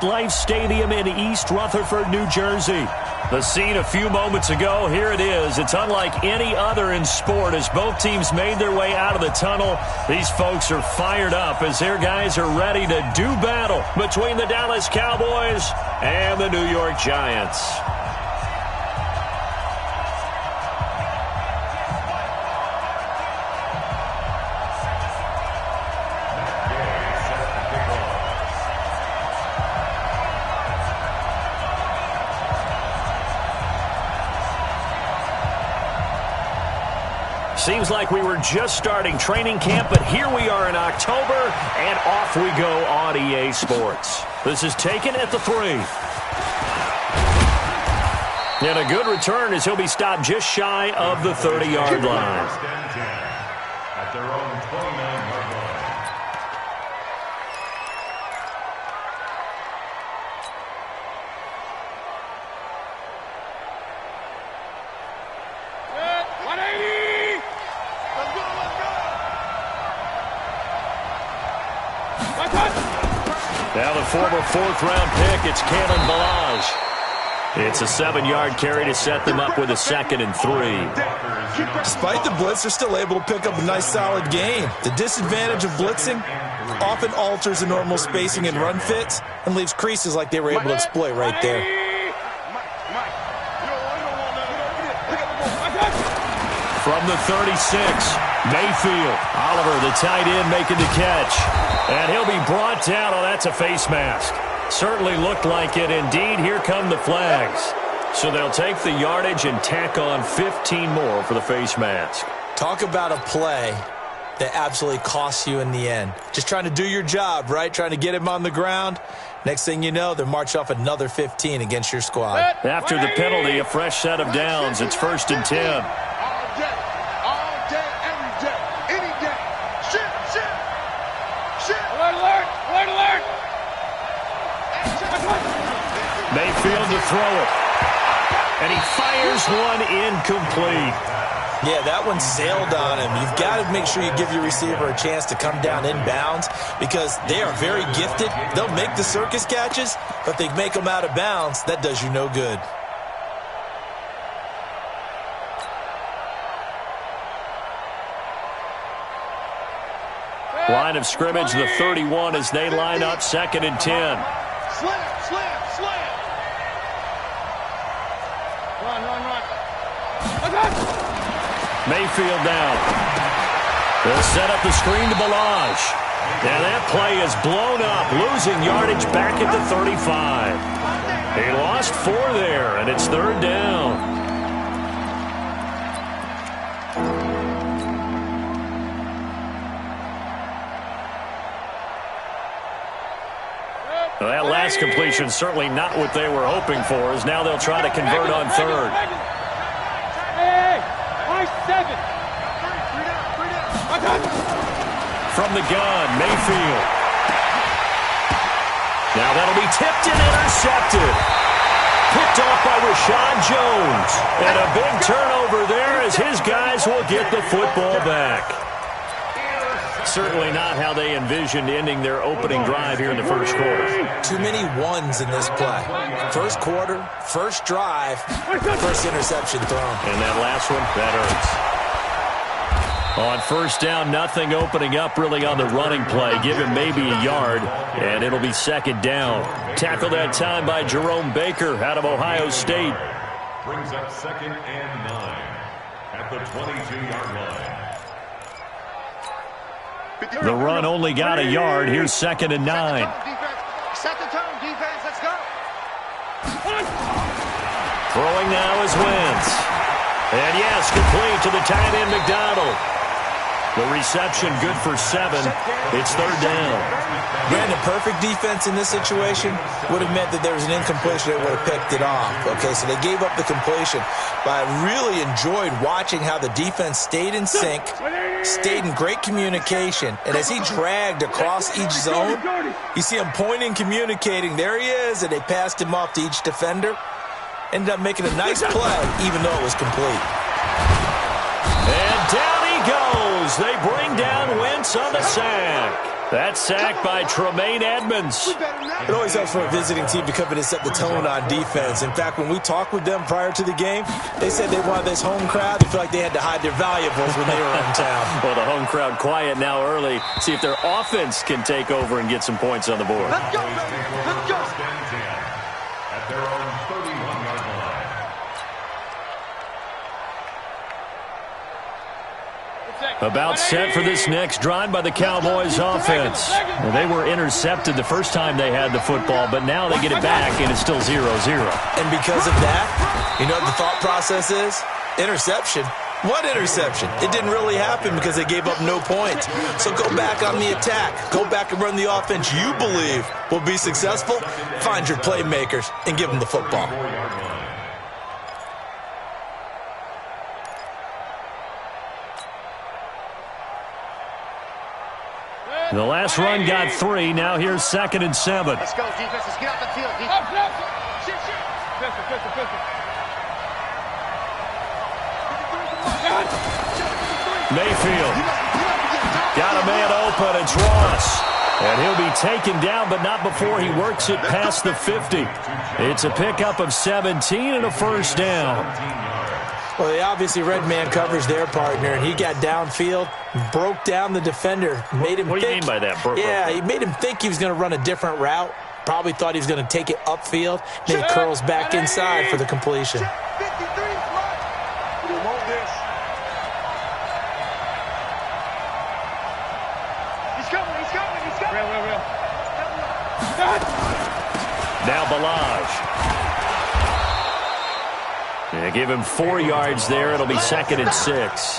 MetLife Stadium in East Rutherford, New Jersey. The scene a few moments ago, here it is. It's unlike any other in sport as both teams made their way out of the tunnel. These folks are fired up as their guys are ready to do battle between the Dallas Cowboys and the New York Giants. Seems like we were just starting training camp, but here we are in October, and off we go on EA Sports. This is taken at the 3. And a good return as he'll be stopped just shy of the 30-yard line. At their own 29-yard line. Now the former fourth-round pick, it's Kalen Ballage. It's a 7-yard carry to set them up with a 2nd and 3. Despite the blitz, they're still able to pick up a nice, solid gain. The disadvantage of blitzing often alters the normal spacing and run fits and leaves creases like they were able to exploit right there. From the 36, Mayfield. Oliver, the tight end, making the catch. And he'll be brought down. Oh, that's a face mask. Certainly looked like it. Indeed, here come the flags. So they'll take the yardage and tack on 15 more for the face mask. Talk about a play that absolutely costs you in the end. Just trying to do your job, right? Trying to get him on the ground. Next thing you know, they're march off another 15 against your squad. After the penalty, a fresh set of downs. It's 1st and 10. Mayfield to throw it. And he fires one incomplete. Yeah, that one sailed on him. You've got to make sure you give your receiver a chance to come down inbounds because they are very gifted. They'll make the circus catches, but they make them out of bounds. That does you no good. Line of scrimmage, the 31 as they line up 2nd and 10. Slam. Run. Mayfield down. They'll set up the screen to Ballage. And that play is blown up, losing yardage back at the 35. He lost 4 there, and it's 3rd down. Well, that last completion certainly not what they were hoping for, as now they'll try to convert on 3rd. From the gun, Mayfield. Now that'll be tipped and intercepted. Picked off by Rashad Jones. And a big turnover there as his guys will get the football back. Certainly not how they envisioned ending their opening drive here in the first quarter. Too many ones in this play. First quarter, first drive, first interception thrown. And that last one, that hurts. On 1st down, nothing opening up really on the running play. Give him maybe a yard, and it'll be 2nd down. Tackled that time by Jerome Baker out of Ohio State. Brings up 2nd and 9 at the 22-yard line. The run only got a yard. Here's 2nd and 9. Set the tone, defense. Let's go. Throwing now is Wentz. And yes, complete to the tight end McDonald. The reception good for 7. It's 3rd down. Brandon, perfect defense in this situation would have meant that there was an incompletion that would have picked it off. Okay, so they gave up the completion. But I really enjoyed watching how the defense stayed in sync, stayed in great communication. And as he dragged across each zone, you see him pointing, communicating. There he is, and they passed him off to each defender. Ended up making a nice play, even though it was complete. And down he goes. as they bring down Wentz on the sack. That sack by Tremaine Edmonds. It always helps for a visiting team to come in and set the tone on defense. In fact, when we talked with them prior to the game, they said they wanted this home crowd. They feel like they had to hide their valuables when they were in town. Well, the home crowd quiet now early. See if their offense can take over and get some points on the board. Let's go, baby. Let's go. At their own 31-yard line. About set for this next drive by the Cowboys offense. Well, they were intercepted the first time they had the football, but now they get it back, and it's still 0-0. And because of that, you know what the thought process is? Interception. What interception? It didn't really happen because they gave up no points. So go back on the attack. Go back and run the offense you believe will be successful. Find your playmakers and give them the football. The last run got 3. Now here's 2nd and 7. Let's go, defense. Let's get out the field. Defense. Mayfield got a man open. It's Ross. And he'll be taken down, but not before he works it past the 50. It's a pickup of 17 and a first down. Well, they obviously read man coverage their partner, and he got downfield, broke down the defender, made him What do you mean by that? He made him think he was going to run a different route. Probably thought he was going to take it upfield. Then he curls back inside for the completion. 53, you want this? He's coming. Real. Now Balaj. Yeah, give him 4 yards there. It'll be 2nd and 6.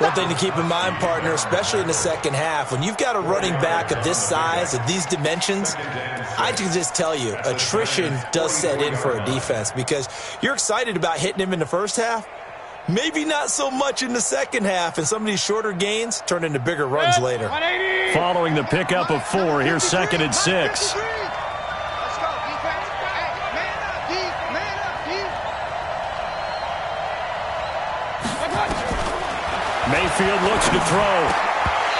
One thing to keep in mind, partner, especially in the second half, when you've got a running back of this size, of these dimensions, I can just tell you, attrition does set in for a defense because you're excited about hitting him in the first half. Maybe not so much in the second half, and some of these shorter gains turn into bigger runs later. Following the pickup of 4, here's 2nd and 6. Mayfield looks to throw.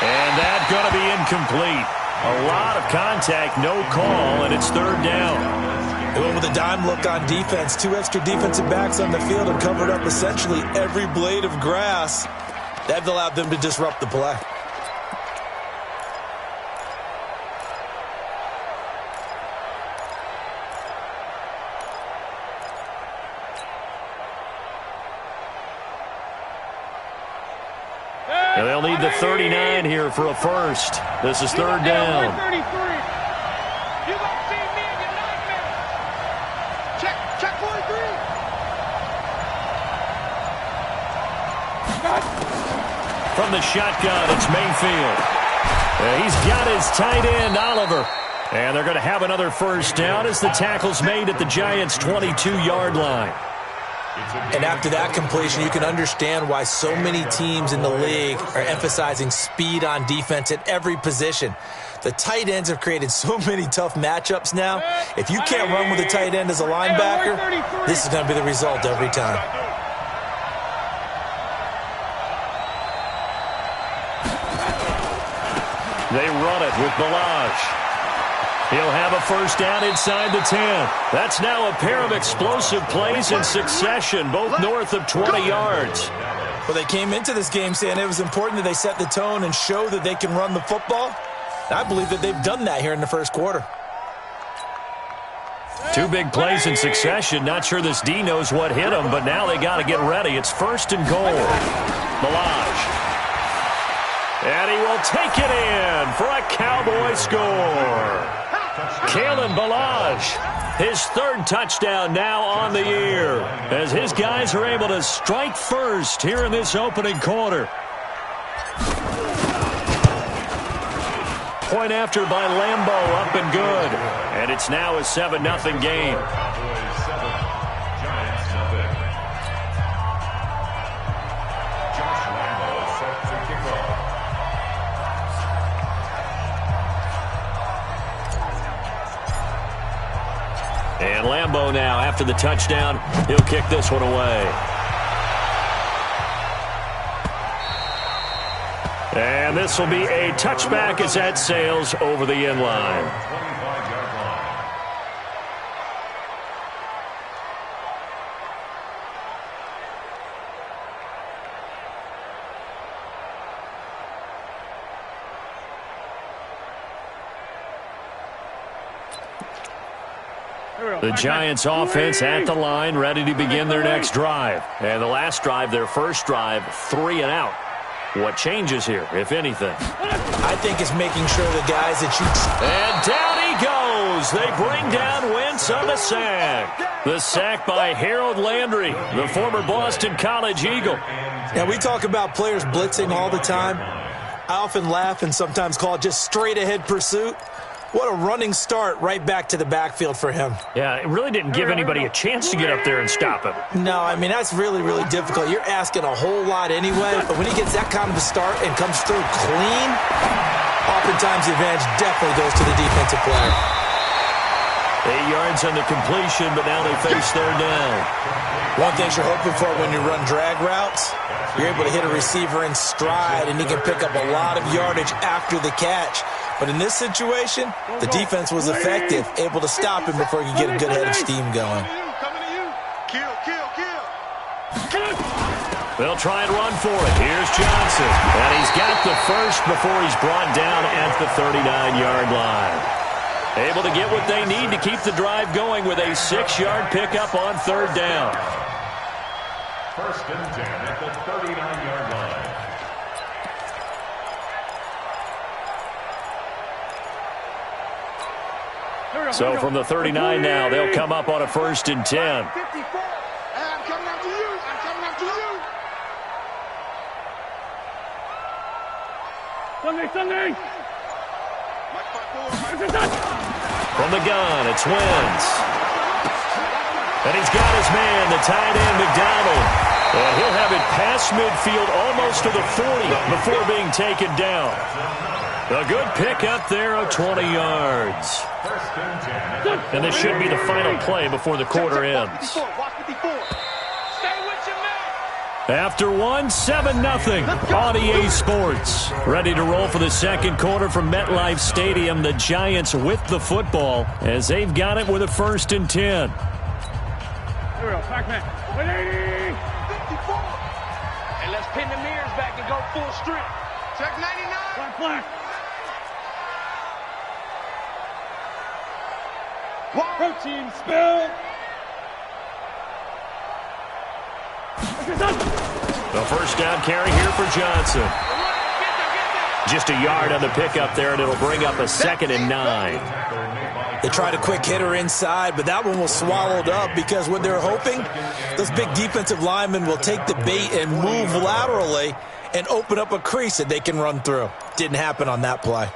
And that's going to be incomplete. A lot of contact, no call, and it's 3rd down. They went with a dime look on defense. 2 extra defensive backs on the field and covered up essentially every blade of grass. That allowed them to disrupt the play. And they'll need the 39 here for a first. This is 3rd down. You gonna see me in your nightmare. Check 43. From the shotgun, it's Mayfield. He's got his tight end, Oliver. And they're going to have another first down as the tackle's made at the Giants' 22-yard line. And after that completion, you can understand why so many teams in the league are emphasizing speed on defense at every position. The tight ends have created so many tough matchups now. If you can't run with a tight end as a linebacker, this is going to be the result every time. They run it with Balaj. He'll have a first down inside the 10. That's now a pair of explosive plays in succession, both north of 20 yards. Well, they came into this game saying it was important that they set the tone and show that they can run the football. I believe that they've done that here in the first quarter. 2 big plays in succession. Not sure this D knows what hit him, but now they got to get ready. It's 1st and goal. Balaj. And he will take it in for a Cowboy score. Kalen Balaj, his 3rd touchdown now on the year, as his guys are able to strike first here in this opening quarter. Point after by Lambeau, up and good. And it's now a 7-0 game. And Lambeau now, after the touchdown, he'll kick this one away. And this will be a touchback as that sails over the end line. The Giants offense at the line, ready to begin their next drive. And the last drive, their first drive, 3 and out. What changes here, if anything? I think it's making sure the guys that you... And down he goes. They bring down Wentz on the sack. The sack by Harold Landry, the former Boston College Eagle. Now, we talk about players blitzing all the time. I often laugh and sometimes call it just straight-ahead pursuit. What a running start right back to the backfield for him. Yeah, it really didn't give anybody a chance to get up there and stop him. No, I mean, that's really, really difficult. You're asking a whole lot anyway, but when he gets that kind of a start and comes through clean, oftentimes the advantage definitely goes to the defensive player. 8 yards on the completion, but now they face third down. One thing you're hoping for when you run drag routes, you're able to hit a receiver in stride, and he can pick up a lot of yardage after the catch. But in this situation, the defense was effective, able to stop him before he could get a good head of steam going. They'll try and run for it. Here's Johnson. And he's got the first before he's brought down at the 39-yard line. Able to get what they need to keep the drive going with a 6-yard pickup on third down. First and 10 at the 39-yard line. So from the 39 now, they'll come up on a first and 10. I'm coming after you. I'm coming after you. Sunday. From the gun, it's Wentz. And he's got his man, the tight end, McDonald. And he'll have it past midfield almost to the 40 before being taken down. A good pickup there of 20 yards. And this should be the final play before the quarter ends. After one, 7-0 on EA Sports. Ready to roll for the second quarter from MetLife Stadium. The Giants with the football as they've got it with a first and 10. Here we go, Pac-Man. 180. 54. And let's pin the mirrors back and go full strip. Check 99. Black. Protein spill. The first down carry here for Johnson. Just a yard on the pickup there, and it'll bring up a 2nd and 9. They tried a quick hitter inside, but that one was swallowed up because what they're hoping, those big defensive linemen will take the bait and move laterally and open up a crease that they can run through. Didn't happen on that play.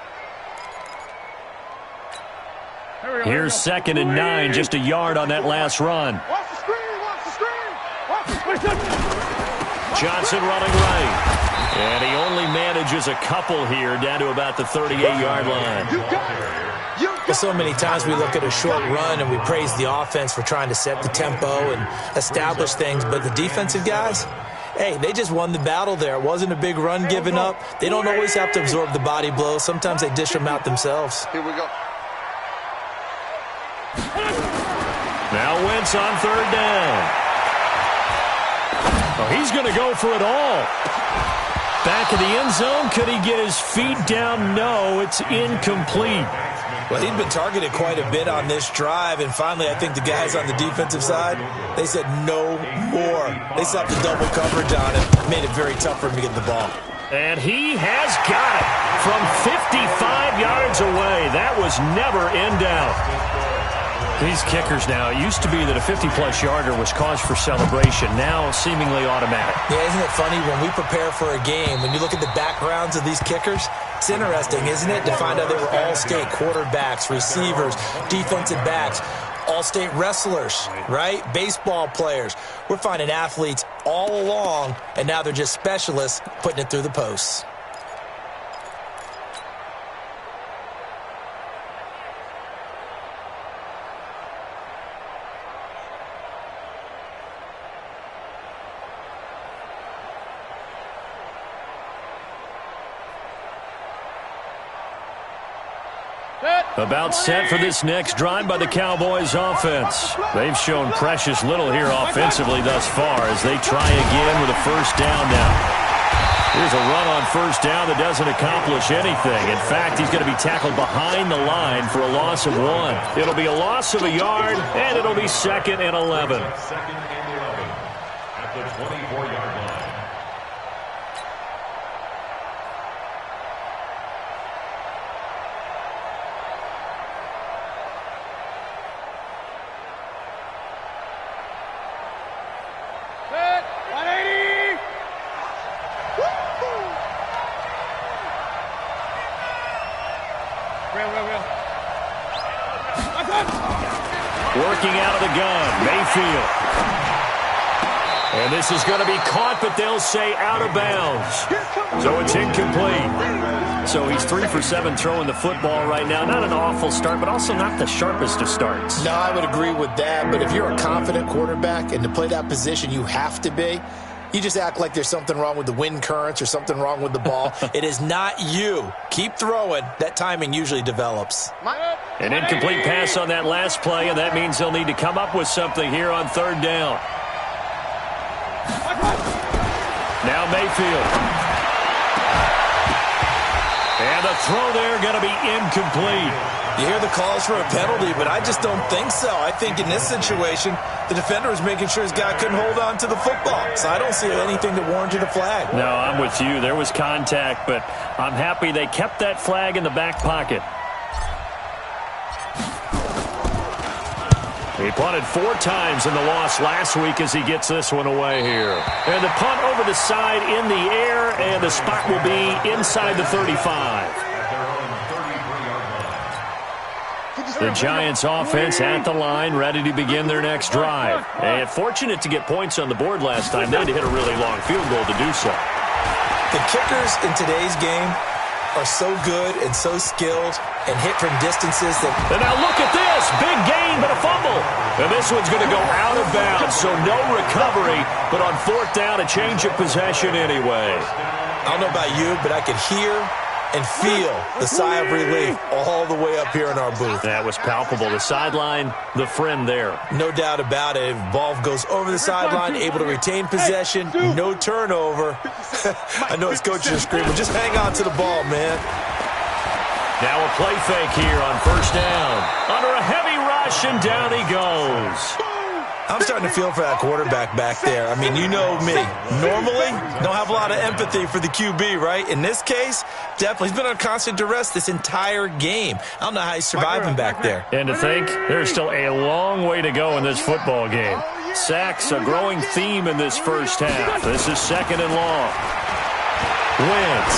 Here's 2nd and 9, just a yard on that last run. Watch the screen, watch the screen. Watch the screen. Johnson running right. And he only manages a couple here down to about the 38-yard line. So many times we look at a short run and we praise the offense for trying to set the tempo and establish things, but the defensive guys, hey, they just won the battle there. It wasn't a big run given up. They don't always have to absorb the body blows. Sometimes they dish them out themselves. Here we go. Now Wentz on third down. Oh, he's going to go for it all. Back in the end zone. Could he get his feet down? No, it's incomplete. Well, he'd been targeted quite a bit on this drive, and finally I think the guys on the defensive side, they said no more. They stopped the double coverage on him, made it very tough for him to get the ball. And he has got it from 55 yards away. That was never in doubt. These kickers now, it used to be that a 50-plus yarder was cause for celebration. Now seemingly automatic. Yeah, isn't it funny when we prepare for a game, when you look at the backgrounds of these kickers, it's interesting, isn't it, to find out they were all-state quarterbacks, receivers, defensive backs, all-state wrestlers, right? Baseball players. We're finding athletes all along, and now they're just specialists putting it through the posts. About set for this next drive by the Cowboys offense. They've shown precious little here offensively thus far as they try again with a first down now. Here's a run on first down that doesn't accomplish anything. In fact, he's going to be tackled behind the line for a loss of 1. It'll be a loss of a yard, and it'll be 2nd and 11. 2nd and 11 at the 24-yard line. Working out of the gun, Mayfield. And this is going to be caught, but they'll say out of bounds. So it's incomplete. So he's 3 for 7 throwing the football right now. Not an awful start, but also not the sharpest of starts. No, I would agree with that. But if you're a confident quarterback and to play that position, you have to be. You just act like there's something wrong with the wind currents or something wrong with the ball. It is not you. Keep throwing. That timing usually develops. An incomplete pass on that last play, and that means they'll need to come up with something here on third down. Now Mayfield. And the throw there going to be incomplete. You hear the calls for a penalty, but I just don't think so. I think in this situation, the defender was making sure his guy couldn't hold on to the football. So I don't see anything to warrant a flag. No, I'm with you. There was contact, but I'm happy they kept that flag in the back pocket. He punted 4 times in the loss last week as he gets this one away here. And the punt over the side in the air, and the spot will be inside the 35. The Giants offense at the line, ready to begin their next drive. And fortunate to get points on the board last time. They had to hit a really long field goal to do so. The kickers in today's game are so good and so skilled and hit from distances that... And now look at this. Big gain, but a fumble. And this one's going to go out of bounds, so no recovery. But on fourth down, a change of possession anyway. I don't know about you, but I could hear and feel the sigh of relief all the way up here in our booth. That was palpable. The sideline, the friend there. No doubt about it. Ball goes over the sideline, able to retain possession, no turnover. I know his coaches are screaming, just hang on to the ball, man. Now a play fake here on first down. Under a heavy rush, and down he goes. I'm starting to feel for that quarterback back there. I mean, you know me. Normally, don't have a lot of empathy for the QB, right? In this case, definitely. He's been on constant duress this entire game. I don't know how he's surviving back there. And to think, there's still a long way to go in this football game. Sacks, a growing theme in this first half. This is second and long. Wentz.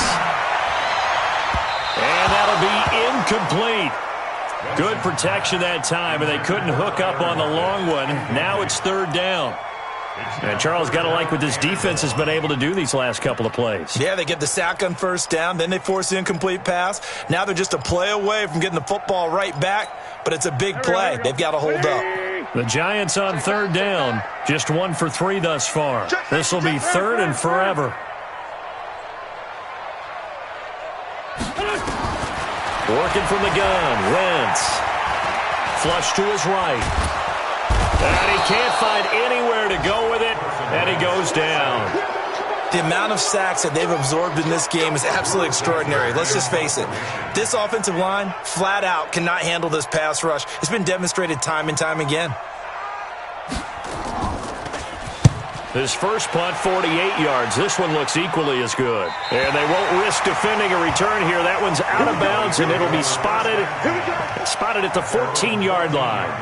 And that'll be incomplete. Good protection that time, and they couldn't hook up on the long one. Now it's third down. And Charles, got to like what this defense has been able to do these last couple of plays. Yeah, they get the sack on first down, then they force the incomplete pass. Now they're just a play away from getting the football right back, but it's a big play. They've got to hold up. The Giants on third down, just 1 for 3 thus far. This will be third and forever. Working from the gun, Wentz. Flush to his right. And he can't find anywhere to go with it, and he goes down. The amount of sacks that they've absorbed in this game is absolutely extraordinary. Let's just face it. This offensive line, flat out, cannot handle this pass rush. It's been demonstrated time and time again. His first punt, 48 yards. This one looks equally as good. And they won't risk defending a return here. That one's out of bounds, and it'll be spotted at the 14-yard line.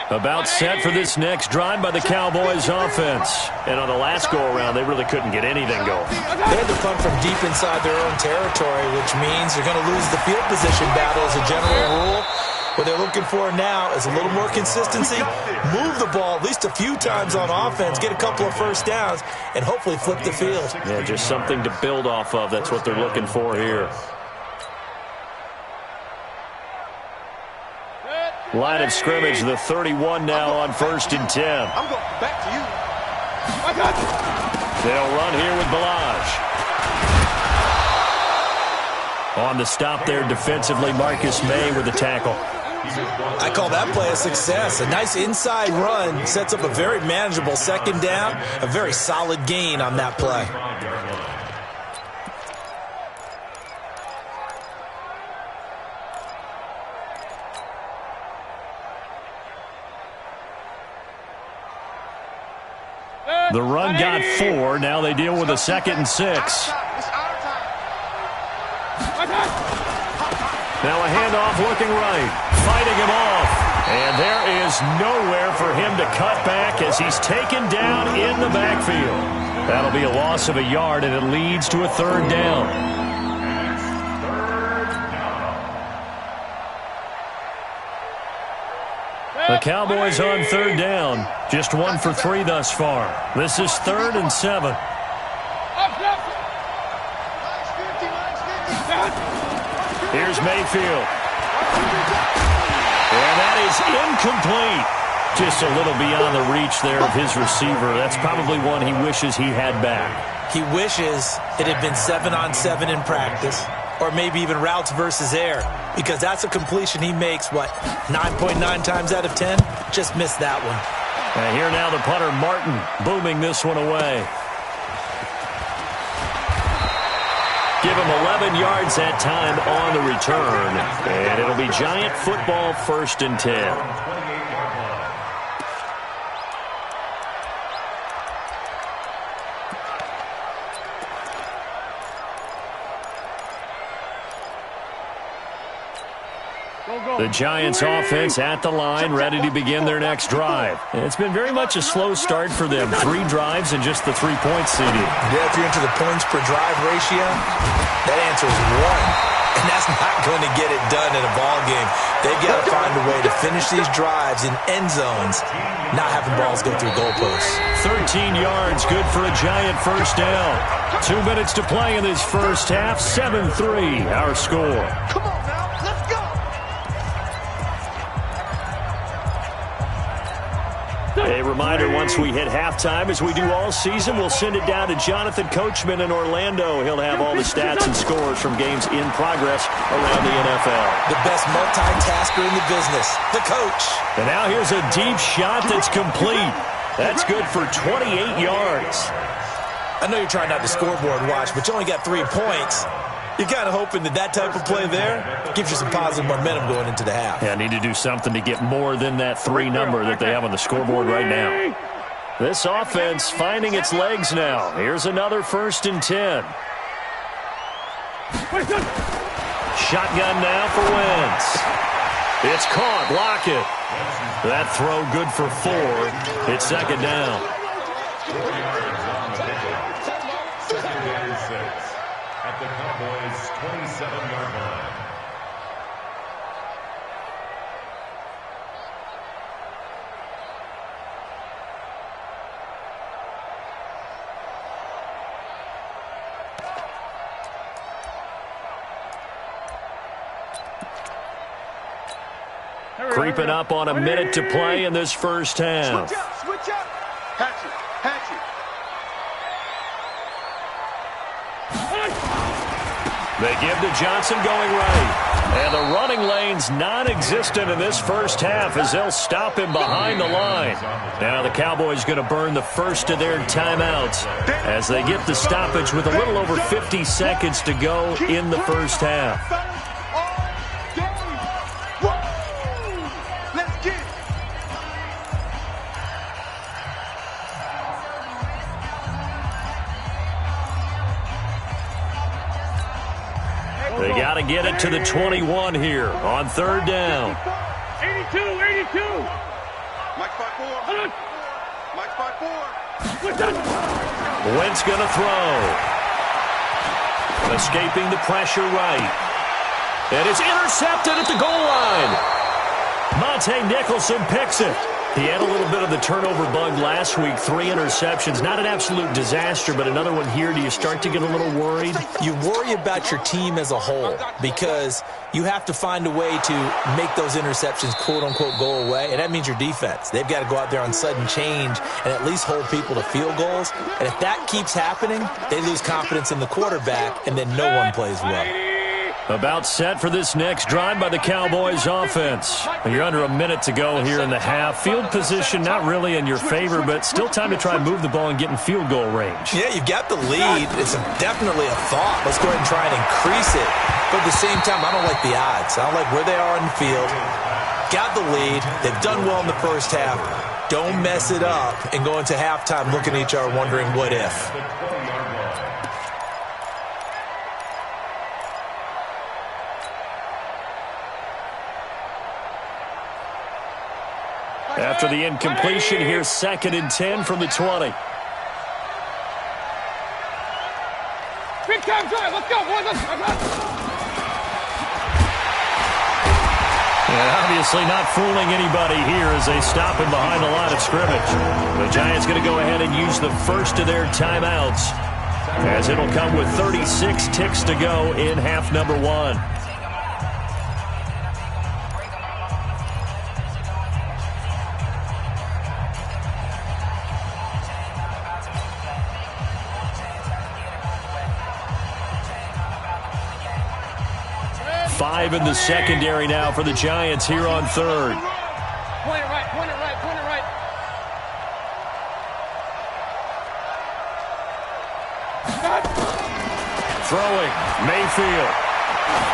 About set for this next drive by the Cowboys offense. And on the last go-around, they really couldn't get anything going. They had to punt from deep inside their own territory, which means they're going to lose the field position battle as a general rule. What they're looking for now is a little more consistency, move the ball at least a few times on offense, get a couple of first downs, and hopefully flip the field. Yeah, just something to build off of. That's what they're looking for here. Line of scrimmage, the 31 now on 1st and 10. I'm going back to you. They'll run here with Balaj. On the stop there defensively, Marcus May with the tackle. I call that play a success. A nice inside run sets up a very manageable second down, a very solid gain on that play. The run got 4. Now they deal with a 2nd and 6. Now a handoff looking right, fighting him off. And there is nowhere for him to cut back as he's taken down in the backfield. That'll be a loss of a yard, and it leads to a 3rd down. The Cowboys on 3rd down. Just 1 for 3 thus far. This is 3rd and 7. Here's Mayfield. And that is incomplete. Just a little beyond the reach there of his receiver. That's probably one he wishes he had back. He wishes it had been 7-on-7 in practice, or maybe even routes versus air, because that's a completion he makes, 9.9 times out of 10? Just missed that one. And here now the punter, Martin, booming this one away. Give him 11 yards that time on the return. And it'll be Giant football, 1st and 10. The Giants offense at the line, ready to begin their next drive. It's been very much a slow start for them. 3 drives and just the 3 points, CD. Yeah, if you're into the points per drive ratio, that answer is 1. And that's not going to get it done in a ball game. They've got to find a way to finish these drives in end zones, not having balls go through goalposts. 13 yards, good for a Giant 1st down. 2 minutes to play in this first half. 7-3, our score. Come on now, let's go. A reminder, once we hit halftime, as we do all season, we'll send it down to Jonathan Coachman in Orlando. He'll have all the stats and scores from games in progress around the NFL. The best multitasker in the business, the coach. And now here's a deep shot that's complete. That's good for 28 yards. I know you're trying not to scoreboard watch, but you only got 3 points. You're kind of hoping that type of play there gives you some positive momentum going into the half. Yeah, I need to do something to get more than that 3 number that they have on the scoreboard right now. This offense finding its legs now. Here's another 1st and 10. Shotgun now for Wentz. It's caught. Lockett. That throw good for 4. It's 2nd down. At the Cowboys' 27-yard line. Creeping up on a minute to play in this first half. Switch up. Hatch it. They give to Johnson going right. And the running lane's non-existent in this first half as they'll stop him behind the line. Now the Cowboys going to burn the first of their timeouts as they get the stoppage with a little over 50 seconds to go in the first half. They got to get it to the 21 here on 3rd down. 82. Mike 5-4. Mike 5-4. Wentz going to throw. Escaping the pressure right. And it's intercepted at the goal line. Monte Nicholson picks it. He had a little bit of the turnover bug last week, 3 interceptions. Not an absolute disaster, but another one here. Do you start to get a little worried? You worry about your team as a whole because you have to find a way to make those interceptions, quote-unquote, go away, and that means your defense. They've got to go out there on sudden change and at least hold people to field goals. And if that keeps happening, they lose confidence in the quarterback, and then no one plays well. About set for this next drive by the Cowboys offense. You're under a minute to go here in the half. Field position not really in your favor, but still time to try and move the ball and get in field goal range. Yeah, you've got the lead. It's definitely a thought. Let's go ahead and try and increase it. But at the same time, I don't like the odds. I don't like where they are on the field. Got the lead. They've done well in the first half. Don't mess it up and go into halftime looking at each other wondering what if. After the incompletion, here's 2nd and 10 from the 20. Big time drive. Let's go, boys. Let's go. And obviously not fooling anybody here as they stop him behind the line of scrimmage. The Giants going to go ahead and use the first of their timeouts as it'll come with 36 ticks to go in half number 1. Five in the secondary now for the Giants here on 3rd. Point it right, point it right, point it right. Throwing, Mayfield.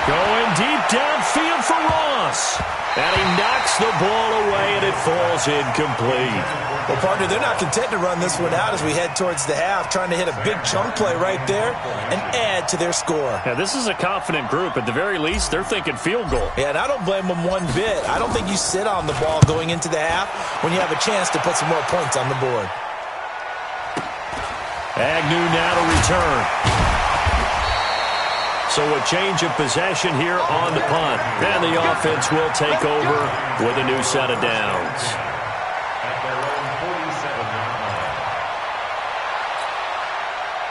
Going deep downfield for Ross. And he knocks the ball away, and it falls incomplete. Well, partner, they're not content to run this one out as we head towards the half, trying to hit a big chunk play right there and add to their score. Yeah, this is a confident group. At the very least, they're thinking field goal. Yeah, and I don't blame them one bit. I don't think you sit on the ball going into the half when you have a chance to put some more points on the board. Agnew now to return. So a change of possession here on the punt. And the offense will take over with a new set of downs.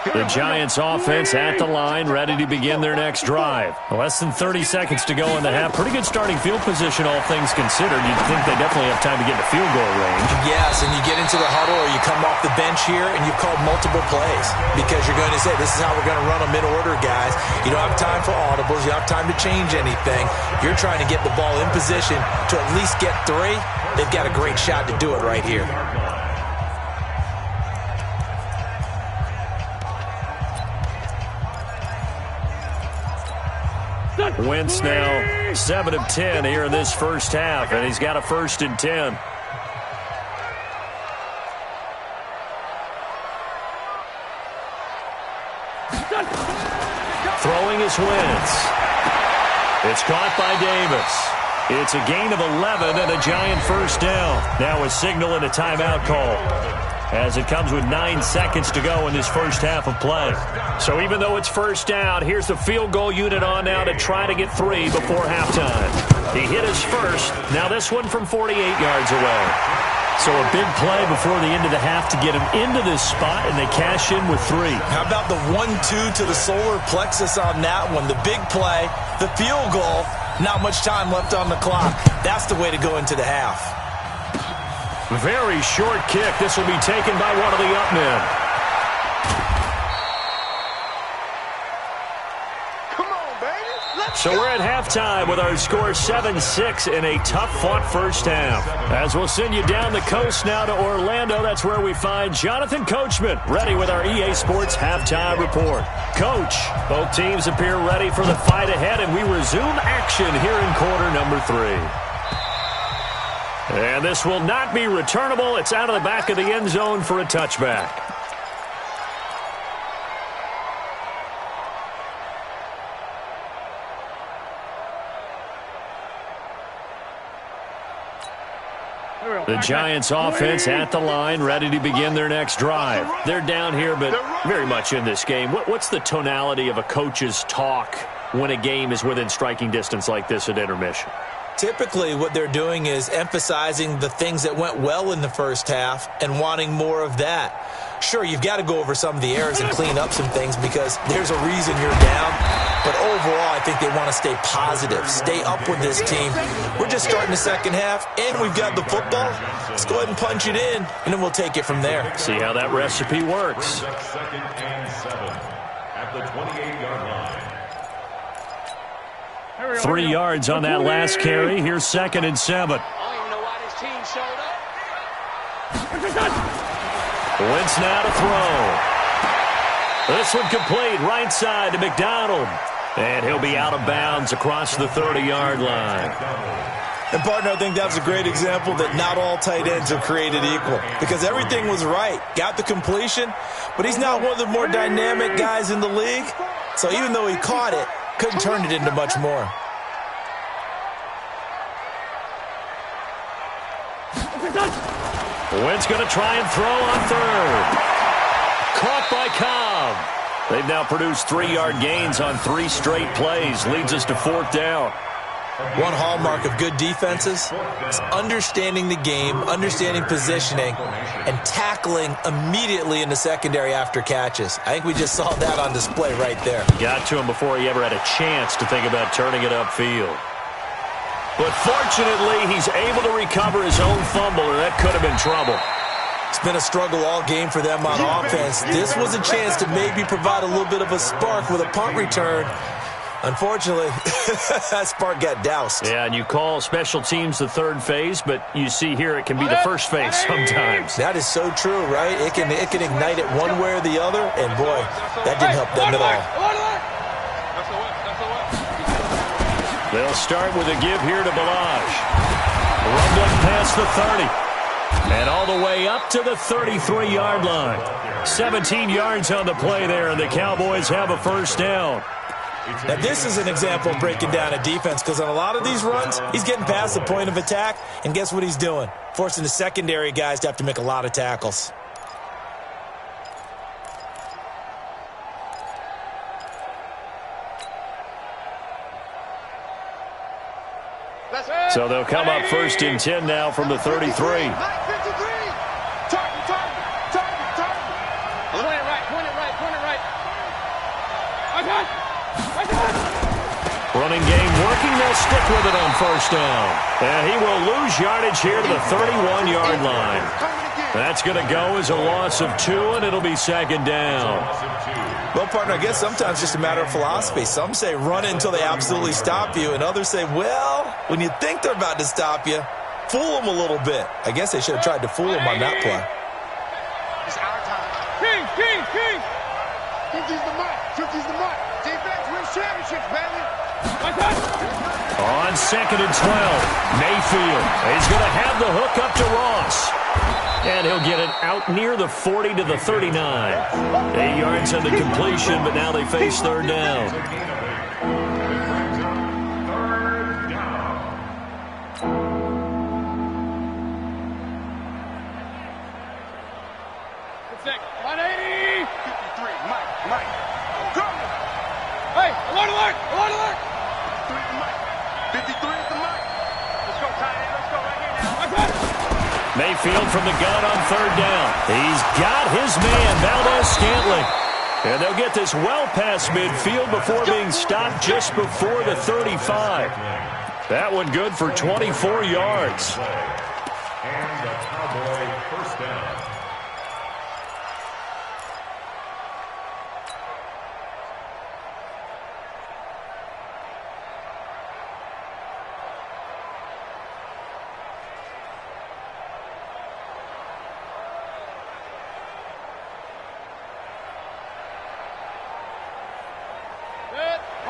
The Giants offense at the line, ready to begin their next drive. Less than 30 seconds to go in the half. Pretty good starting field position, all things considered. You'd think they definitely have time to get to field goal range. Yes, and you get into the huddle or you come off the bench here and you've called multiple plays because you're going to say, this is how we're going to run them in order, guys. You don't have time for audibles. You don't have time to change anything. You're trying to get the ball in position to at least get 3. They've got a great shot to do it right here. Wentz now 7 of 10 here in this first half, and he's got a 1st and 10. Throwing is Wentz. It's caught by Davis. It's a gain of 11 and a Giant 1st down. Now a signal and a timeout call, as it comes with 9 seconds to go in this first half of play. So even though it's 1st down, here's the field goal unit on now to try to get 3 before halftime. He hit his first. Now this one from 48 yards away. So a big play before the end of the half to get him into this spot, and they cash in with 3. How about the 1-2 to the solar plexus on that one? The big play, the field goal, not much time left on the clock. That's the way to go into the half. Very short kick. This will be taken by one of the up men. Come on, baby. Let's So we're at halftime with our score 7-6 in a tough-fought first half. As we'll send you down the coast now to Orlando, that's where we find Jonathan Coachman, ready with our EA Sports halftime report. Coach, both teams appear ready for the fight ahead, and we resume action here in quarter number 3. And this will not be returnable. It's out of the back of the end zone for a touchback. The Giants offense at the line, ready to begin their next drive. They're down here, but very much in this game. What's the tonality of a coach's talk when a game is within striking distance like this at intermission? Typically, what they're doing is emphasizing the things that went well in the first half and wanting more of that. Sure, you've got to go over some of the errors and clean up some things because there's a reason you're down. But overall, I think they want to stay positive, stay up with this team. We're just starting the second half, and we've got the football. Let's go ahead and punch it in, and then we'll take it from there. See how that recipe works. 2nd and 7 at the 28-yard line. 3 yards on that last carry. Here's 2nd and 7. I don't even know why this team showed up. Wentz now to throw. This one complete, right side to McDonald. And he'll be out of bounds across the 30-yard line. And, partner, I think that was a great example that not all tight ends are created equal because everything was right. Got the completion, but he's not one of the more dynamic guys in the league. So even though he caught it, couldn't turn it into much more. Wentz going to try and throw on third. Caught by KOM. They've now produced 3-yard gains on 3 straight plays. Leads us to 4th down. One hallmark of good defenses is understanding the game, understanding positioning, and tackling immediately in the secondary after catches. I think we just saw that on display right there. Got to him before he ever had a chance to think about turning it upfield. But fortunately, he's able to recover his own fumble, or that could have been trouble. It's been a struggle all game for them on offense. This was a chance to maybe provide a little bit of a spark with a punt return. Unfortunately, that spark got doused. Yeah, and you call special teams the third phase, but you see here it can be the first phase sometimes. That is so true, right? It can ignite it one way or the other, and boy, that didn't help them at all. They'll start with a give here to Balaj. Rumbling past the 30. And all the way up to the 33-yard line. 17 yards on the play there, and the Cowboys have a first down. Now, this is an example of breaking down a defense because on a lot of these runs, he's getting past the point of attack, and guess what he's doing? Forcing the secondary guys to have to make a lot of tackles. So they'll come up 1st and 10 now from the 33. Running game working. They'll stick with it on 1st down. And he will lose yardage here to the 31-yard line. That's going to go as a loss of 2, and it'll be 2nd down. Well, partner, I guess sometimes it's just a matter of philosophy. Some say run it until they absolutely stop you, and others say, well, when you think they're about to stop you, fool them a little bit. I guess they should have tried to fool them on that play. It's our time. King! 50's the mark. 50's the mark. Defense wins championships, baby. On 2nd and 12, Mayfield. He's going to have the hook up to Ross. And he'll get it out near the 40 to the 39. 8 yards on the completion, but now they face 3rd down. Mayfield from the gun on 3rd down. He's got his man, Valdez-Scantling. And they'll get this well past midfield before being stopped just before the 35. That one good for 24 yards. And the Cowboy first down.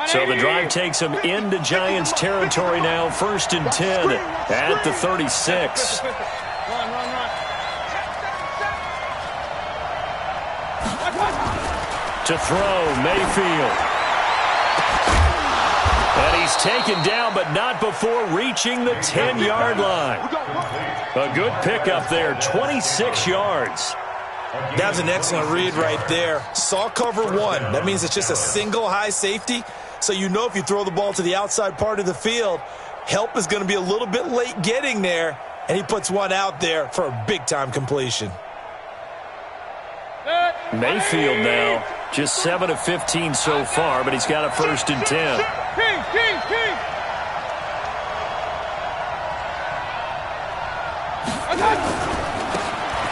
So the drive takes them into Giants territory now, 1st and 10 at the 36. To throw, Mayfield. And he's taken down, but not before reaching the 10-yard line. A good pickup there, 26 yards. That was an excellent read right there. Saw cover 1. That means it's just a single high safety. So you know if you throw the ball to the outside part of the field, Help is going to be a little bit late getting there, and he puts one out there for a big-time completion. Mayfield now, just 7 of 15 so far, but he's got a 1st and 10.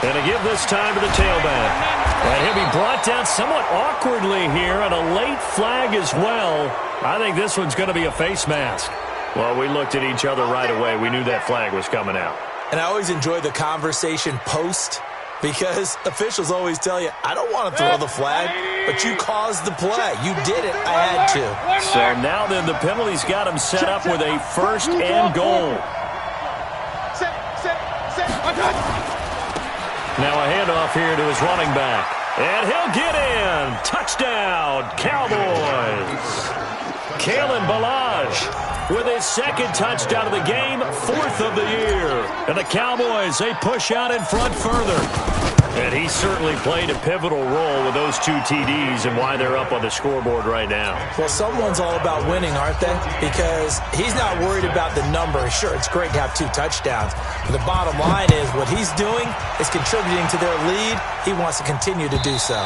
And to give this time to the tailback. And he'll be brought down somewhat awkwardly here, and a late flag as well. I think this one's going to be a face mask. Well, we looked at each other right away. We knew that flag was coming out. And I always enjoy the conversation post, because officials always tell you, I don't want to throw the flag, but you caused the play. You did it. I had to. So now then the penalty's got him set up with a 1st and goal. Now a handoff here to his running back. And he'll get in. Touchdown, Cowboys. Kalen Ballage with his 2nd touchdown of the game, 4th of the year. And the Cowboys, they push out in front further. And he certainly played a pivotal role with those 2 TDs and why they're up on the scoreboard right now. Well, someone's all about winning, aren't they? Because he's not worried about the number. Sure, it's great to have 2 touchdowns. But the bottom line is what he's doing is contributing to their lead. He wants to continue to do so.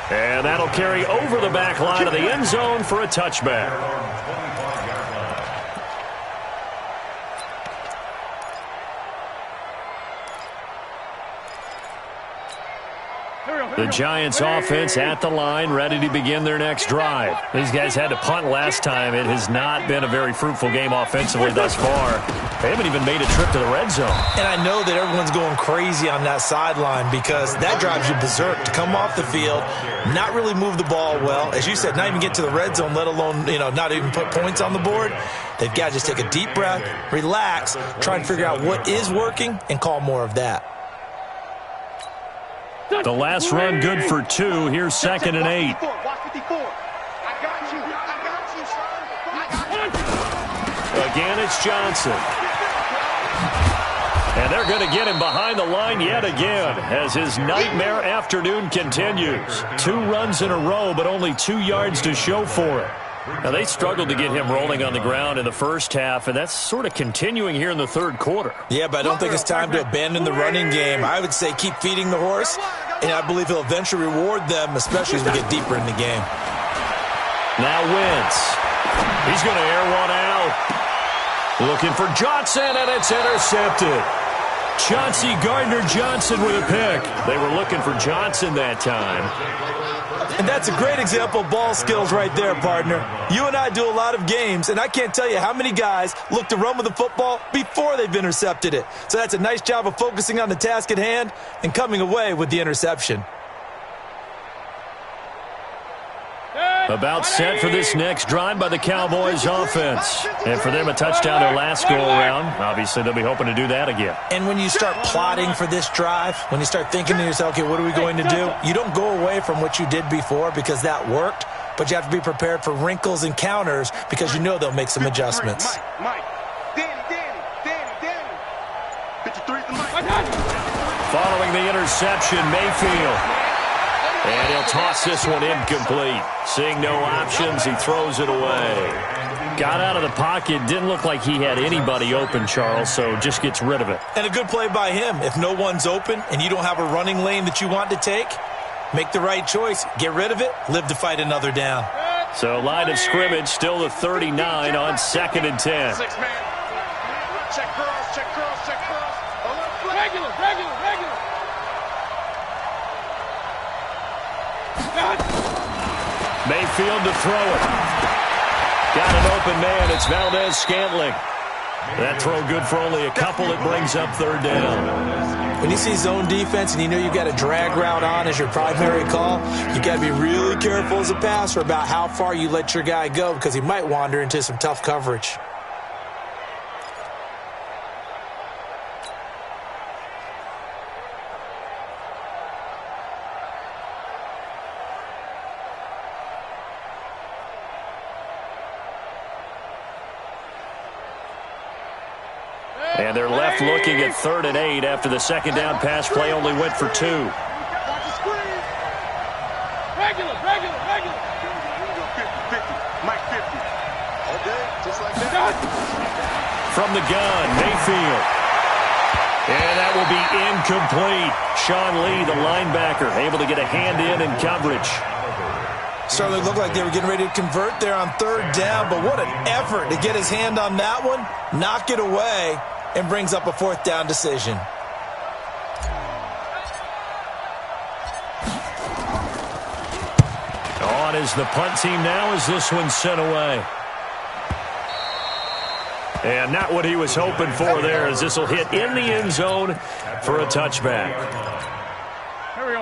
And that'll carry over the back line of the end zone for a touchback. The Giants offense at the line, ready to begin their next drive. These guys had to punt last time. It has not been a very fruitful game offensively thus far. They haven't even made a trip to the red zone. And I know that everyone's going crazy on that sideline because that drives you berserk to come off the field, not really move the ball well. As you said, not even get to the red zone, let alone, not even put points on the board. They've got to just take a deep breath, relax, try and figure out what is working, and call more of that. The last run good for 2. Here's 2nd and 8. Again, it's Johnson. And they're going to get him behind the line yet again as his nightmare afternoon continues. 2 runs in a row, but only 2 yards to show for it. Now, they struggled to get him rolling on the ground in the first half, and that's sort of continuing here in the 3rd quarter. Yeah, but I don't think it's time to abandon the running game. I would say keep feeding the horse, and I believe he'll eventually reward them, especially as we get deeper in the game. Now Wentz. He's going to air one out. Looking for Johnson, and it's intercepted. Chauncey Gardner-Johnson with a pick. They were looking for Johnson that time. And that's a great example of ball skills right there, partner. You and I do a lot of games, and I can't tell you how many guys look to run with the football before they've intercepted it. So that's a nice job of focusing on the task at hand and coming away with the interception. About set for this next drive by the Cowboys offense. And for them, a touchdown their last go-around. Obviously, they'll be hoping to do that again. And when you start plotting for this drive, when you start thinking to yourself, okay, what are we going to do? You don't go away from what you did before because that worked, but you have to be prepared for wrinkles and counters because you know they'll make some adjustments. Following the interception, Mayfield. And he'll toss this one incomplete. Seeing no options, he throws it away. Got out of the pocket. Didn't look like he had anybody open, Charles, so just gets rid of it. And a good play by him. If no one's open and you don't have a running lane that you want to take, make the right choice. Get rid of it. Live to fight another down. So line of scrimmage still the 39 on 2nd and 10. Check curls, check curls, check curls. Regular. Mayfield to throw it. Got an open man. It's Valdez-Scantling. That throw good for only a couple. It brings up 3rd down. When you see zone defense and you know you've got a drag route on as your primary call, you've got to be really careful as a passer about how far you let your guy go because he might wander into some tough coverage. And they're left looking at 3rd and 8 after the 2nd down pass play only went for 2. Regular. Mike 50. Okay, From the gun, Mayfield. And that will be incomplete. Sean Lee, the linebacker, able to get a hand in coverage. Certainly looked like they were getting ready to convert there on third down, but what an effort to get his hand on that one, knock it away, and brings up a fourth down decision. On is the punt team now as this one's sent away. And not what he was hoping for there, as this will hit in the end zone for a touchback.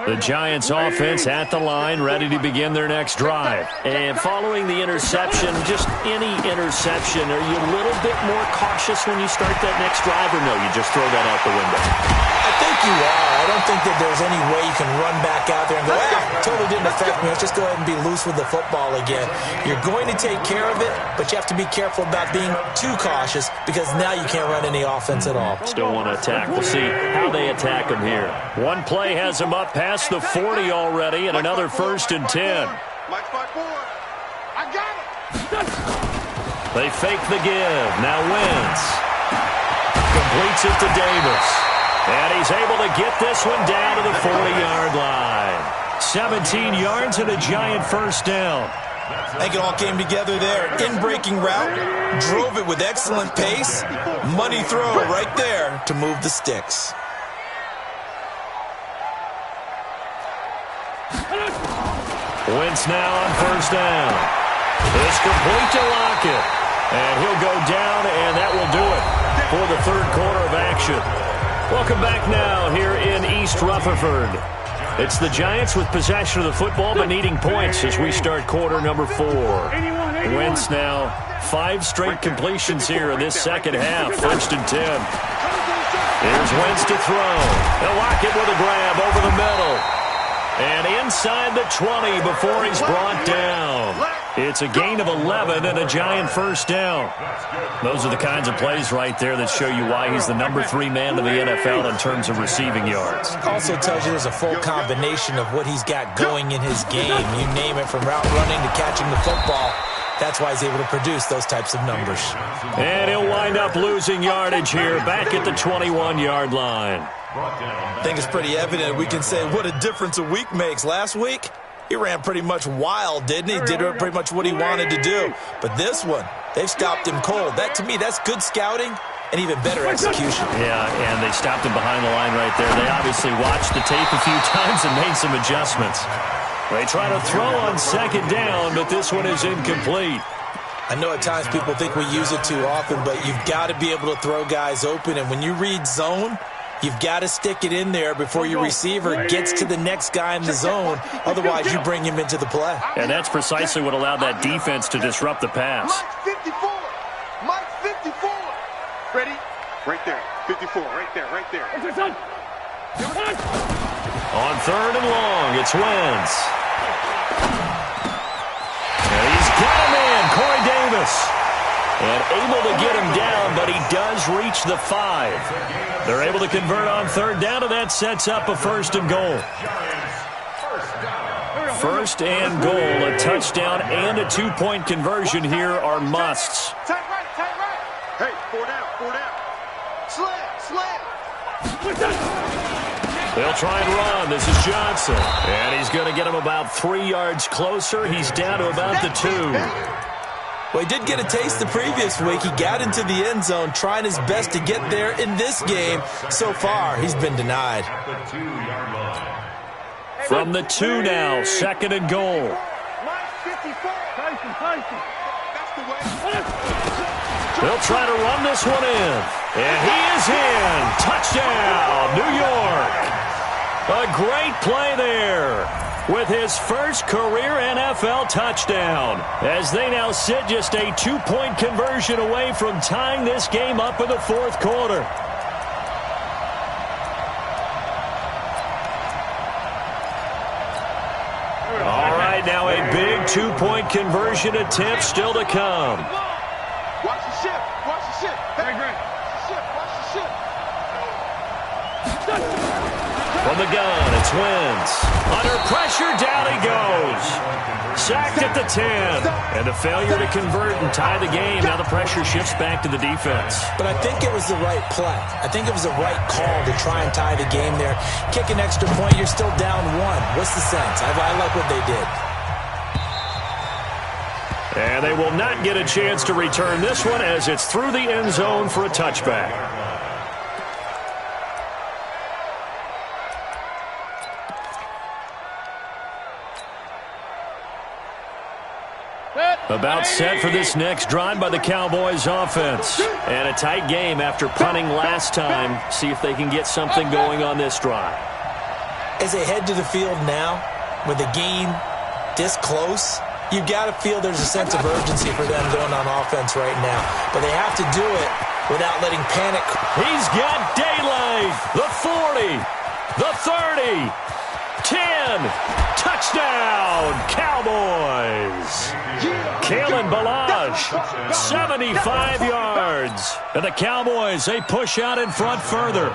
The Giants offense at the line, ready to begin their next drive. And following the interception, just any interception, are you a little bit more cautious when you start that next drive, or no, you just throw that out the window? I think you are. I don't think that there's any way you can run back out there and go, totally didn't affect me. Let's just go ahead and be loose with the football again. You're going to take care of it, but you have to be careful about being too cautious, because now you can't run any offense at all. Still want to attack. We'll see how they attack him here. One play has him up past the 40 already, and another 1st and 10. I got it. They fake the give. Now Wentz completes it to Davis. And he's able to get this one down to the 40-yard line. 17 yards and a Giant first down. I think it all came together there. In-breaking route, drove it with excellent pace. Money throw right there to move the sticks. Wentz now on first down. It's complete to Lockett. And he'll go down, and that will do it for the third quarter of action. Welcome back now here in East Rutherford. It's the Giants with possession of the football but needing points as we start quarter number 4. Wentz now 5 straight completions here in this second half. 1st and 10. Here's Wentz to throw. And Lockett with a grab over the middle. And inside the 20 before he's brought down. It's a gain of 11 and a Giant first down. Those are the kinds of plays right there that show you why he's the number 3 man in the NFL in terms of receiving yards. Also tells you there's a full combination of what he's got going in his game. You name it, from route running to catching the football. That's why he's able to produce those types of numbers. And he'll wind up losing yardage here back at the 21-yard line. I think it's pretty evident. We can say what a difference a week makes. Last week, he ran pretty much wild, didn't he? Did pretty much what he wanted to do. But this one, they've stopped him cold. That, to me, that's good scouting and even better execution. Yeah, and they stopped him behind the line right there. They obviously watched the tape a few times and made some adjustments. They try to throw on second down, but this one is incomplete. I know at times people think we use it too often, but you've got to be able to throw guys open. And when you read zone, you've got to stick it in there before your receiver gets to the next guy in the zone. Otherwise, you bring him into the play. And that's precisely what allowed that defense to disrupt the pass. Mike 54. Mike 54. Ready? Right there. 54. Right there. Right there. On third and long, it's Wentz. And he's got him in, Corey Davis. And able to get him down, but he does reach the 5. They're able to convert on third down, and that sets up a 1st and goal. 1st and goal, a touchdown and a 2-point conversion here are musts. Tight right, tight right. Hey, 4 down, 4 down. Slam. They'll try and run. This is Johnson. And he's going to get him about 3 yards closer. He's down to about the 2. Well, he did get a taste the previous week. He got into the end zone, trying his best to get there in this game. So far, he's been denied. From the 2 now, 2nd and goal. They'll try to run this one in. And he is in. Touchdown, New York. A great play there with his first career NFL touchdown, as they now sit just a 2-point conversion away from tying this game up in the 4th quarter. All right, now a big 2-point conversion attempt still to come. Watch the ship. Watch the ship. Hey, Grant. Watch the ship. From the gun, it's Wentz. Under pressure, down he goes. Sacked at the 10. And a failure to convert and tie the game. Now the pressure shifts back to the defense. But I think it was the right play. I think it was the right call to try and tie the game there. Kick an extra point, you're still down 1. What's the sense? I like what they did. And they will not get a chance to return this one as it's through the end zone for a touchback. About set for this next drive by the Cowboys offense. And a tight game after punting last time. See if they can get something going on this drive. As they head to the field now, with the game this close, you've got to feel there's a sense of urgency for them going on offense right now. But they have to do it without letting panic. He's got daylight. The 40. The 30. 10. Touchdown, Cowboys. Kalen Ballage, 75 yards. And the Cowboys, they push out in front further.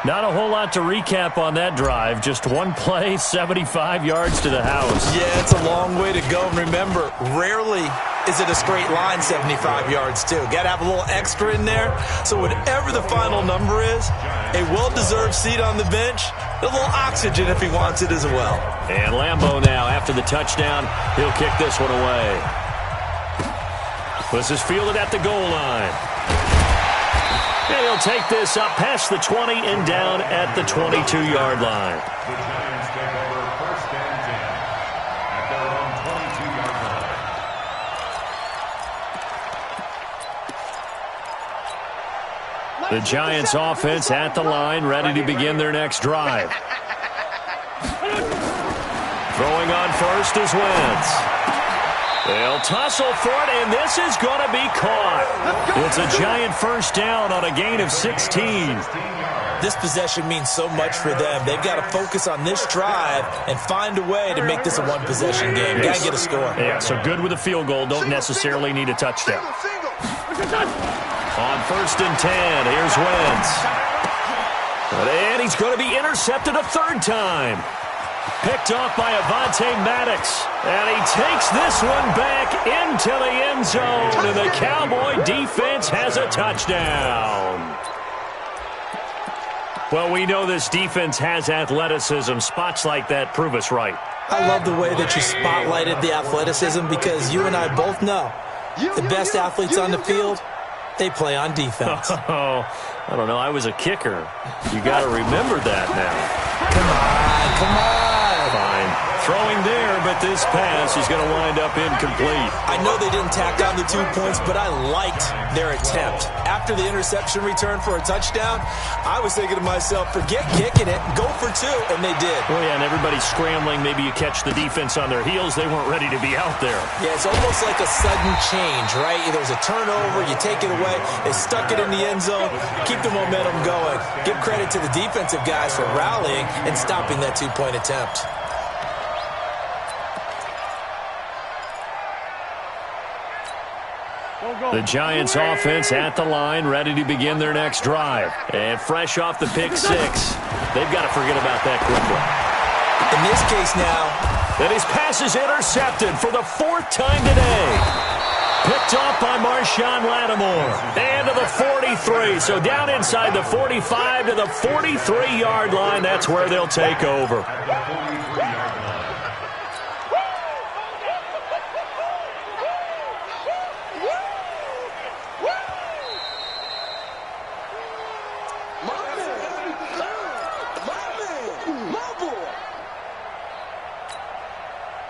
Not a whole lot to recap on that drive. Just one play, 75 yards to the house. Yeah, it's a long way to go. And remember, rarely is it a straight line 75 yards, too. Got to have a little extra in there. So whatever the final number is, a well-deserved seat on the bench, a little oxygen if he wants it as well. And Lambeau now, after the touchdown, he'll kick this one away. This is fielded at the goal line. And he'll take this up past the 20 and down at the 22-yard line. The Giants take over 1st and 10 at their own 22-yard line. The Giants offense at the line, ready to begin their next drive. Throwing on first is Wentz. They'll tussle for it, and this is going to be caught. It's a Giant first down on a gain of 16. This possession means so much for them. They've got to focus on this drive and find a way to make this a one-possession game. Got to get a score. Yeah, so good with a field goal. Don't necessarily need a touchdown. On 1st and 10, here's Wentz. And he's going to be intercepted a 3rd time. Picked off by Avonte Maddox. And he takes this one back into the end zone. And the Cowboy defense has a touchdown. Well, we know this defense has athleticism. Spots like that prove us right. I love the way that you spotlighted the athleticism because you and I both know the best athletes on the field, they play on defense. Oh, I don't know. I was a kicker. You got to remember that now. Come on. Fine. Throwing there, but this pass is going to wind up incomplete. I know they didn't tack on the 2 points, but I liked their attempt. After the interception return for a touchdown, I was thinking to myself, forget kicking it, go for 2, and they did. Oh, yeah, and everybody's scrambling. Maybe you catch the defense on their heels. They weren't ready to be out there. Yeah, it's almost like a sudden change, right? There's a turnover, you take it away, they stuck it in the end zone, keep the momentum going. Give credit to the defensive guys for rallying and stopping that 2-point attempt. The Giants offense at the line, ready to begin their next drive. And fresh off the pick 6, they've got to forget about that quickly. In this case now, and his pass is intercepted for the 4th time today. Picked off by Marshawn Lattimore. And to the 43. So down inside the 45 to the 43-yard line. That's where they'll take over.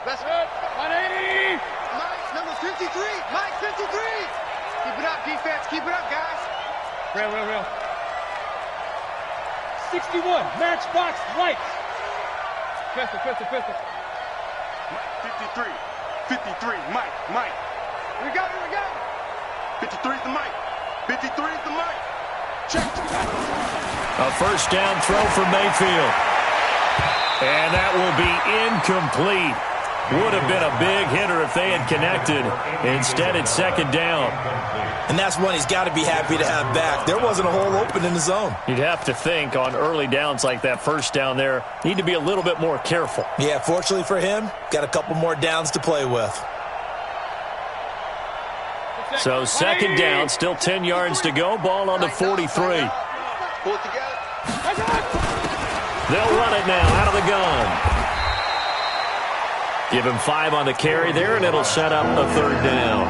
That's it. 180. Mike, number 53. Mike, 53. Keep it up, defense. Keep it up, guys. Real. 61. Matchbox lights. Pistol. 53. 53. Mike. We got it. 53 is the Mike. 53 is the Mike. Check. A first down throw for Mayfield. And that will be incomplete. Would have been a big hitter if they had connected. Instead, it's second down. And that's one he's got to be happy to have back. There wasn't a hole open in the zone. You'd have to think on early downs like that first down there, need to be a little bit more careful. Yeah, fortunately for him, got a couple more downs to play with. So second down, still 10 yards to go. Ball on the 43. Pull it together. They'll run it now out of the gun. Give him 5 on the carry there, and it'll set up a third down.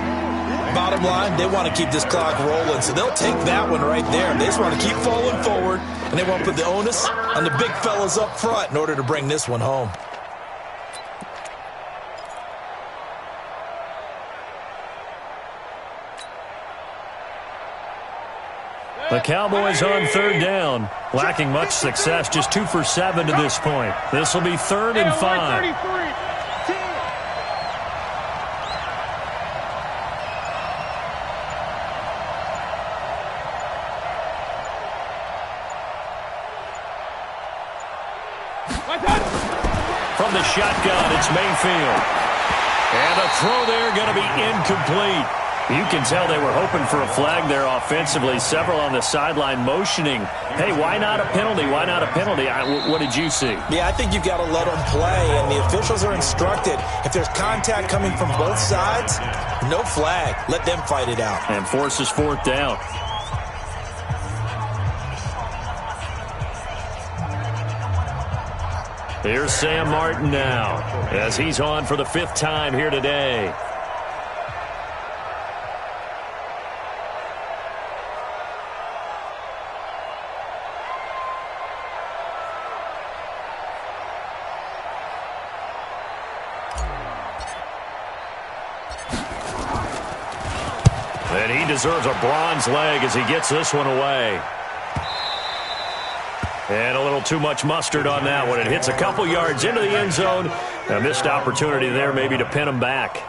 Bottom line, they want to keep this clock rolling, so they'll take that one right there. They just want to keep falling forward, and they want to put the onus on the big fellas up front in order to bring this one home. The Cowboys on third down, lacking much success, just 2 for 7 to this point. This will be 3rd and 5. From the shotgun, it's Mayfield. And a throw there going to be incomplete. You can tell they were hoping for a flag there offensively. Several on the sideline motioning, hey, why not a penalty? Why not a penalty? What did you see? Yeah, I think you've got to let them play, and the officials are instructed. If there's contact coming from both sides, no flag. Let them fight it out. And forces 4th down. Here's Sam Martin now, as he's on for the 5th time here today. And he deserves a bronze leg as he gets this one away. And a little too much mustard on that one. It hits a couple yards into the end zone. A missed opportunity there maybe to pin him back.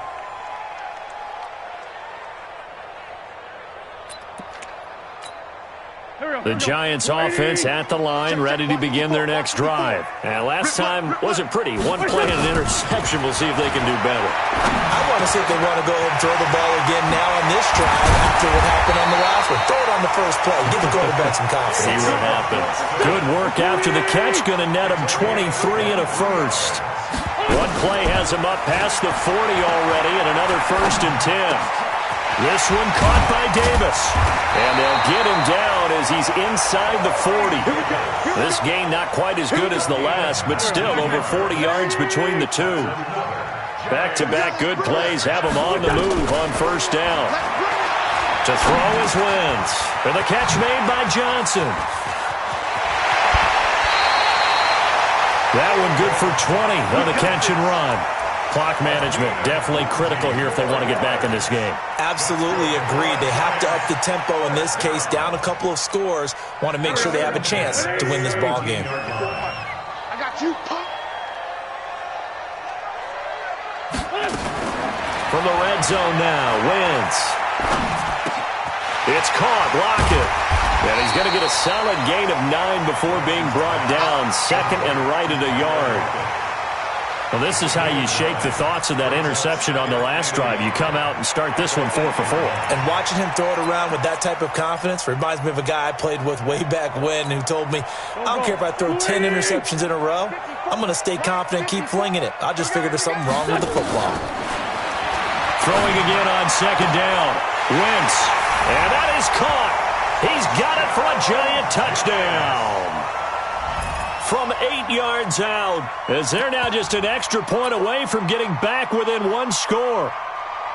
The Giants offense at the line, ready to begin their next drive. And last time wasn't pretty. One play and an interception. We'll see if they can do better. I want to see if they want to go ahead and throw the ball again now on this drive after what happened on the last one. Throw it on the first play. Give the quarterback some confidence. See what happens. Good work after the catch. Going to net him 23 and a first. One play has him up past the 40 already, and another 1st and 10. This one caught by Davis. And they'll get him down as he's inside the 40. This gain not quite as good as the last, but still over 40 yards between the two. Back-to-back good plays have him on the move on 1st down. To throw is Wentz. And the catch made by Johnson. That one good for 20 on the catch and run. Clock management definitely critical here if they want to get back in this game. Absolutely agreed. They have to up the tempo in this case, down a couple of scores. Want to make sure they have a chance to win this ball game. I got you, punk. From the red zone now, Wentz. It's caught, Lockett. And he's going to get a solid gain of 9 before being brought down. 2nd and right at a yard. Well, this is how you shake the thoughts of that interception on the last drive. You come out and start this one 4 for 4. And watching him throw it around with that type of confidence reminds me of a guy I played with way back when who told me, I don't care if I throw 10 interceptions in a row. I'm going to stay confident, keep flinging it. I just figured there's something wrong with the football. Throwing again on 2nd down. Wentz. And that is caught. He's got it for a Giant touchdown. From 8 yards out, as they're now just an extra point away from getting back within 1 score.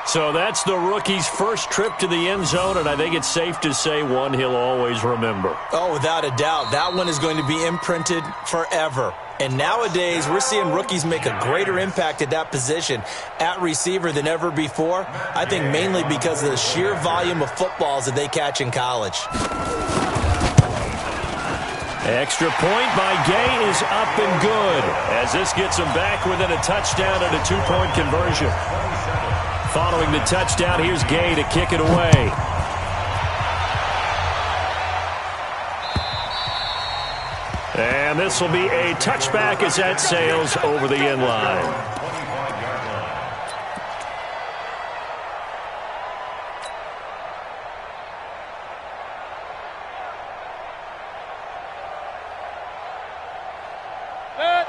So that's the rookie's first trip to the end zone, and I think it's safe to say one he'll always remember. Oh, without a doubt. That one is going to be imprinted forever. And nowadays, we're seeing rookies make a greater impact at that position at receiver than ever before. I think mainly because of the sheer volume of footballs that they catch in college. Extra point by Gay is up and good, as this gets him back within a touchdown and a 2-point conversion. Following the touchdown, here's Gay to kick it away. And this will be a touchback as that sails over the end line.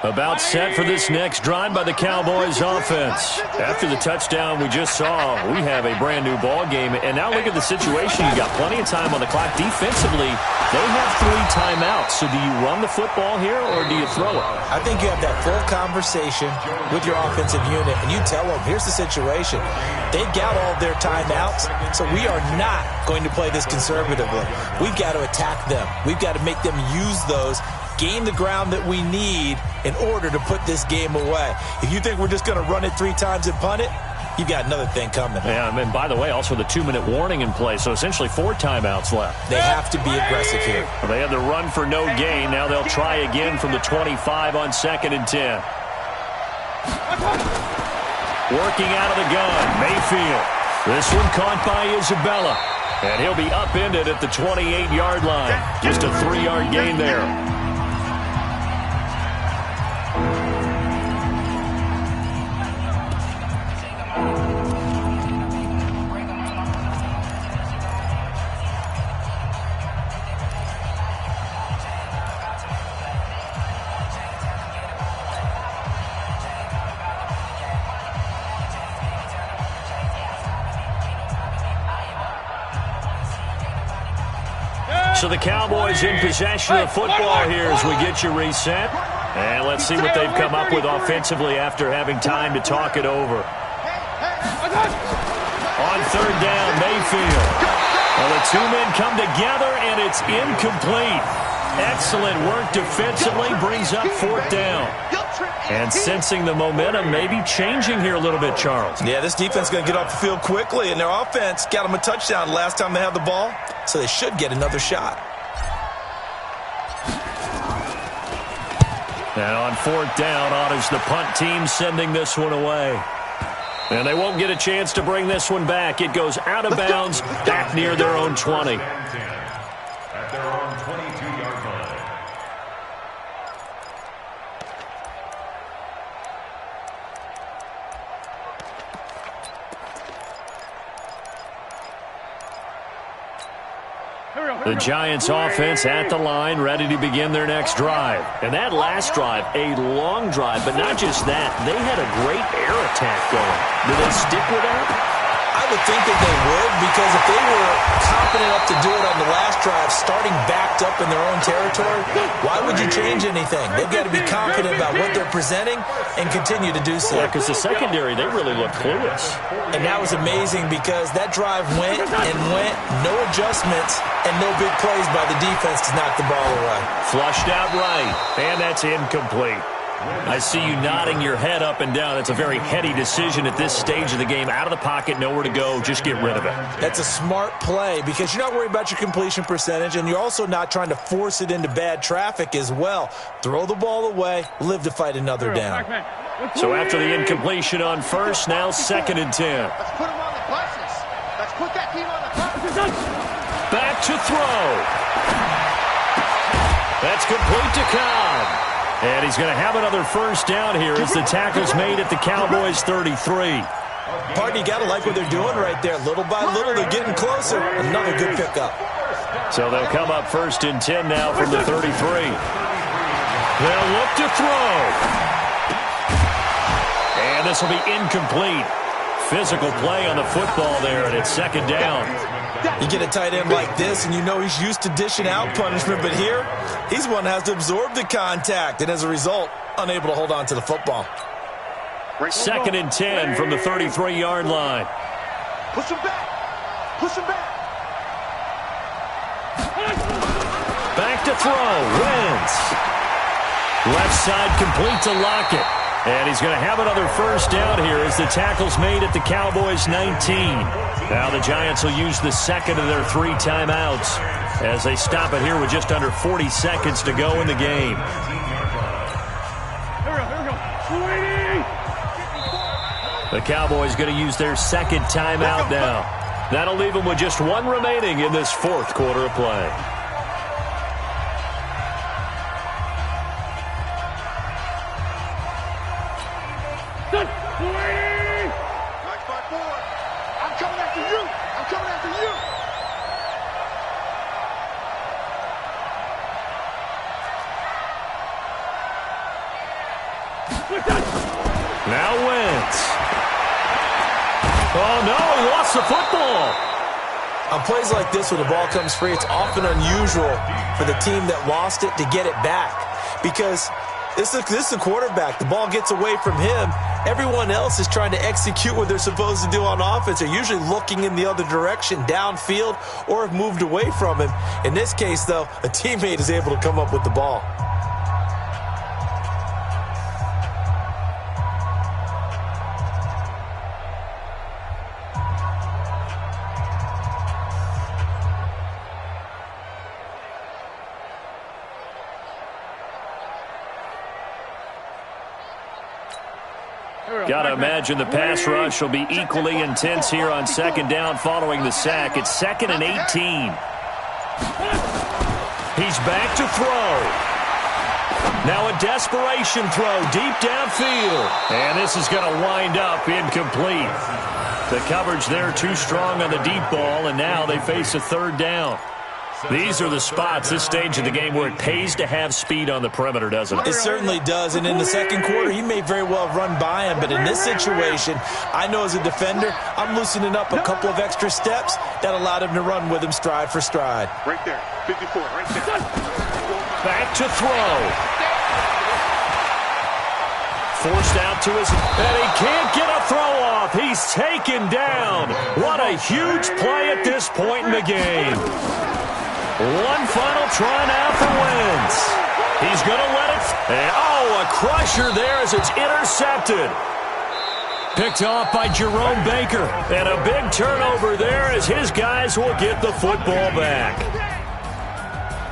About set for this next drive by the Cowboys offense. After the touchdown we just saw, we have a brand new ball game. And now look at the situation. You got plenty of time on the clock. Defensively, they have 3 timeouts. So do you run the football here or do you throw it? I think you have that full conversation with your offensive unit, and you tell them, here's the situation. They've got all their timeouts, so we are not going to play this conservatively. We've got to attack them. We've got to make them use those, gain the ground that we need in order to put this game away. If you think we're just going to run it 3 times and punt it, you've got another thing coming. Yeah, and by the way, also the 2-minute warning in play, so essentially 4 timeouts left. They have to be aggressive here. Well, they had the run for no gain. Now they'll try again from the 25 on 2nd and 10. Working out of the gun, Mayfield. This one caught by Isabella. And he'll be upended at the 28-yard line. Just a 3-yard gain there. So the Cowboys in possession of football here as we get you reset. And let's see what they've come up with offensively after having time to talk it over. On 3rd down, Mayfield. Well, the 2 men come together, and it's incomplete. Excellent work defensively, brings up 4th down. And sensing the momentum maybe changing here a little bit, Charles. Yeah, this defense is going to get off the field quickly, and their offense got them a touchdown last time they had the ball, so they should get another shot. And on 4th down, honors the punt team sending this one away. And they won't get a chance to bring this one back. It goes out of bounds, back near their own 20. At their own 22-yard line. The Giants offense at the line, ready to begin their next drive. And that last drive, a long drive, but not just that. They had a great air attack going. Do they stick with that? I would think that they would, because if they were confident enough to do it on the last drive, starting backed up in their own territory, why would you change anything? They've got to be confident about what they're presenting and continue to do so. Yeah, because the secondary, they really look clueless. And that was amazing because that drive went and went, no adjustments, and no big plays by the defense to knock the ball away. Flushed out right, and that's incomplete. I see you nodding your head up and down. It's a very heady decision at this stage of the game. Out of the pocket, nowhere to go. Just get rid of it. That's a smart play because you're not worried about your completion percentage, and you're also not trying to force it into bad traffic as well. Throw the ball away, live to fight another down. So after the incompletion on 1st, now 2nd and 10. Let's put him on the buses. Let's put that team on the buses. Back to throw. That's complete to Cobb. And he's going to have another 1st down here as the tackle's made at the Cowboys 33. Pardon, you got to like what they're doing right there. Little by little, they're getting closer. Another good pickup. So they'll come up 1st and 10 now from the 33. They'll look to throw. And this will be incomplete. Physical play on the football there, and it's 2nd down. You get a tight end like this, and you know he's used to dishing out punishment, but here, he's one that has to absorb the contact, and as a result, unable to hold on to the football. 2nd and 10 from the 33-yard line. Push him back. Push him back. Back to throw. Wentz. Left side complete to Lockett. And he's going to have another 1st down here as the tackle's made at the Cowboys 19. Now the Giants will use the 2nd of their 3 timeouts as they stop it here with just under 40 seconds to go in the game. The Cowboys going to use their 2nd timeout now. That'll leave them with just 1 remaining in this 4th quarter of play. Now Wentz. Oh, no, he lost the football. On plays like this, when the ball comes free, it's often unusual for the team that lost it to get it back. Because this is a quarterback. The ball gets away from him. Everyone else is trying to execute what they're supposed to do on offense. They're usually looking in the other direction, downfield, or have moved away from him. In this case, though, a teammate is able to come up with the ball. Got to imagine the pass rush will be equally intense here on second down following the sack. It's 2nd and 18. He's back to throw. Now a desperation throw deep downfield. And this is going to wind up incomplete. The coverage there too strong on the deep ball, and now they face a 3rd down. These are the spots, this stage of the game, where it pays to have speed on the perimeter, doesn't it? It certainly does, and in the second quarter, he may very well run by him, but in this situation, I know as a defender, I'm loosening up a couple of extra steps that allowed him to run with him stride for stride. Right there, 54, right there. Back to throw. Forced out to his, and he can't get a throw off. He's taken down. What a huge play at this point in the game. One final try now for Wentz. He's going to let it. And, oh, a crusher there as it's intercepted. Picked off by Jerome Baker. And a big turnover there as his guys will get the football back.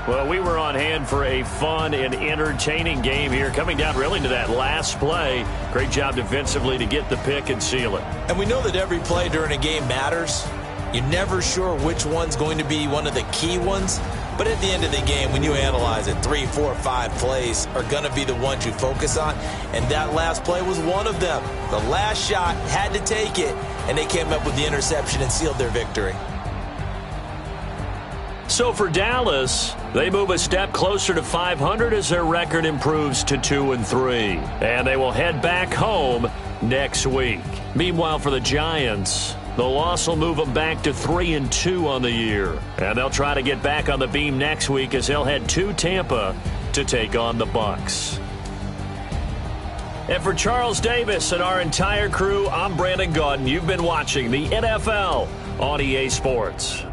Well, we were on hand for a fun and entertaining game here, coming down really to that last play. Great job defensively to get the pick and seal it. And we know that every play during a game matters. You're never sure which one's going to be one of the key ones. But at the end of the game, when you analyze it, 3, 4, 5 plays are going to be the ones you focus on. And that last play was one of them. The last shot had to take it, and they came up with the interception and sealed their victory. So for Dallas, they move a step closer to 500 as their record improves to 2-3. And they will head back home next week. Meanwhile, for the Giants, the loss will move them back to 3-2 on the year. And they'll try to get back on the beam next week as they'll head to Tampa to take on the Bucs. And for Charles Davis and our entire crew, I'm Brandon Gaudin. You've been watching the NFL on EA Sports.